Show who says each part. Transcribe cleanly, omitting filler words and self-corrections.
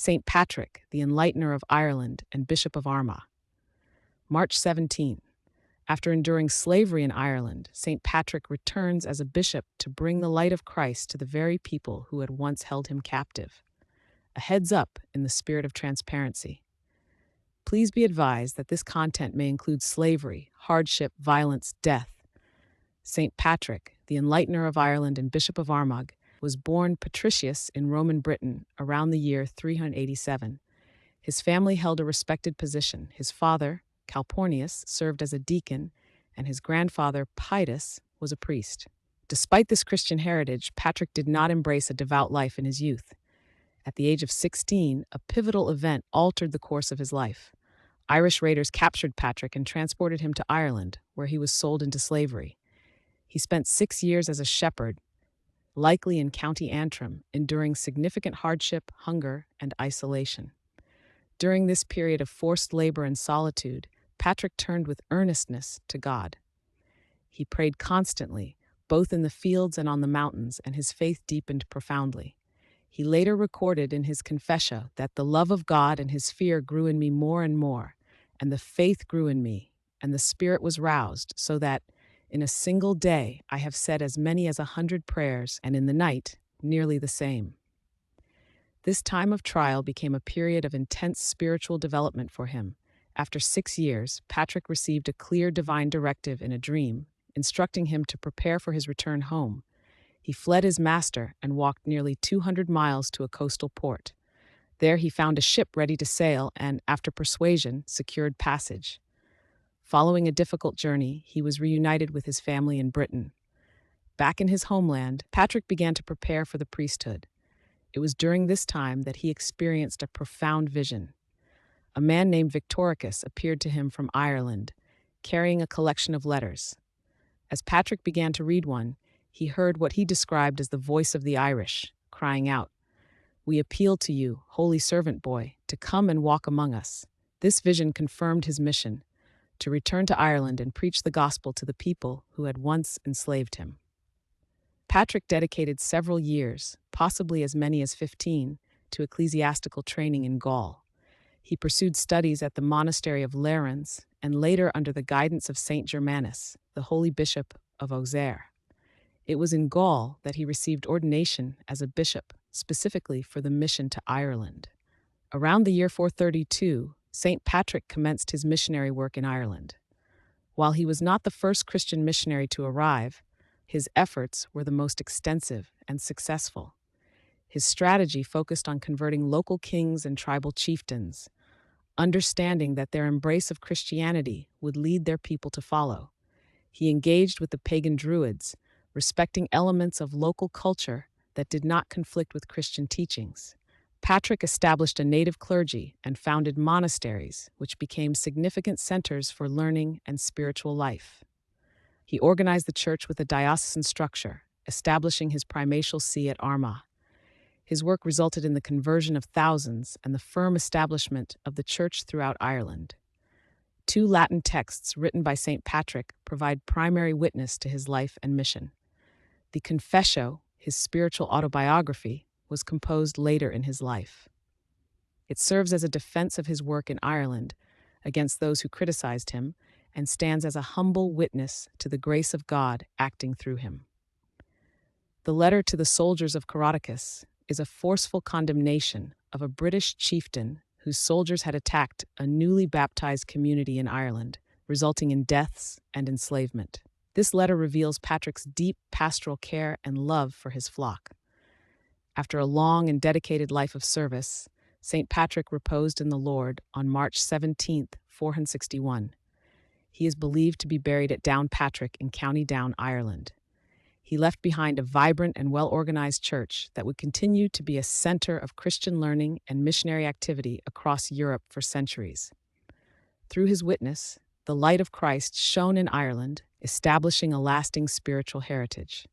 Speaker 1: St. Patrick, the Enlightener of Ireland and Bishop of Armagh. March 17. After enduring slavery in Ireland, St. Patrick returns as a bishop to bring the light of Christ to the very people who had once held him captive. A heads up in the spirit of transparency. Please be advised that this content may include slavery, hardship, violence, death. St. Patrick, the Enlightener of Ireland and Bishop of Armagh, was born patricius in Roman Britain around the year 387. His family held a respected position. His father, Calpornius, served as a deacon, and his grandfather, Pitus, was a priest. Despite this Christian heritage, Patrick did not embrace a devout life in his youth. At the age of 16, a pivotal event altered the course of his life. Irish raiders captured Patrick and transported him to Ireland, where he was sold into slavery. He spent 6 years as a shepherd, likely in County Antrim, enduring significant hardship, hunger, and isolation. During this period of forced labor and solitude, Patrick turned with earnestness to God. He prayed constantly, both in the fields and on the mountains, and his faith deepened profoundly. He later recorded in his Confessio that the love of God and his fear grew in me more and more, and the faith grew in me, and the spirit was roused, so that, in a single day, I have said as many as 100 prayers, and in the night, nearly the same. This time of trial became a period of intense spiritual development for him. After 6 years, Patrick received a clear divine directive in a dream, instructing him to prepare for his return home. He fled his master and walked nearly 200 miles to a coastal port. There he found a ship ready to sail and, after persuasion, secured passage. Following a difficult journey, he was reunited with his family in Britain. Back in his homeland, Patrick began to prepare for the priesthood. It was during this time that he experienced a profound vision. A man named Victoricus appeared to him from Ireland, carrying a collection of letters. As Patrick began to read one, he heard what he described as the voice of the Irish, crying out, "We appeal to you, holy servant boy, to come and walk among us." This vision confirmed his mission, to return to Ireland and preach the gospel to the people who had once enslaved him. Patrick dedicated several years, possibly as many as 15, to ecclesiastical training in Gaul. He pursued studies at the monastery of Lerins and later under the guidance of Saint Germanus, the holy bishop of Auxerre. It was in Gaul that he received ordination as a bishop, specifically for the mission to Ireland. Around the year 432, St. Patrick commenced his missionary work in Ireland. While he was not the first Christian missionary to arrive, his efforts were the most extensive and successful. His strategy focused on converting local kings and tribal chieftains, understanding that their embrace of Christianity would lead their people to follow. He engaged with the pagan Druids, respecting elements of local culture that did not conflict with Christian teachings. Patrick established a native clergy and founded monasteries, which became significant centers for learning and spiritual life. He organized the church with a diocesan structure, establishing his primatial see at Armagh. His work resulted in the conversion of thousands and the firm establishment of the church throughout Ireland. 2 Latin texts written by St. Patrick provide primary witness to his life and mission. The Confessio, his spiritual autobiography, was composed later in his life. It serves as a defense of his work in Ireland against those who criticized him and stands as a humble witness to the grace of God acting through him. The letter to the soldiers of Coroticus is a forceful condemnation of a British chieftain whose soldiers had attacked a newly baptized community in Ireland, resulting in deaths and enslavement. This letter reveals Patrick's deep pastoral care and love for his flock. After a long and dedicated life of service, St. Patrick reposed in the Lord on March 17, 461. He is believed to be buried at Downpatrick in County Down, Ireland. He left behind a vibrant and well-organized church that would continue to be a center of Christian learning and missionary activity across Europe for centuries. Through his witness, the light of Christ shone in Ireland, establishing a lasting spiritual heritage.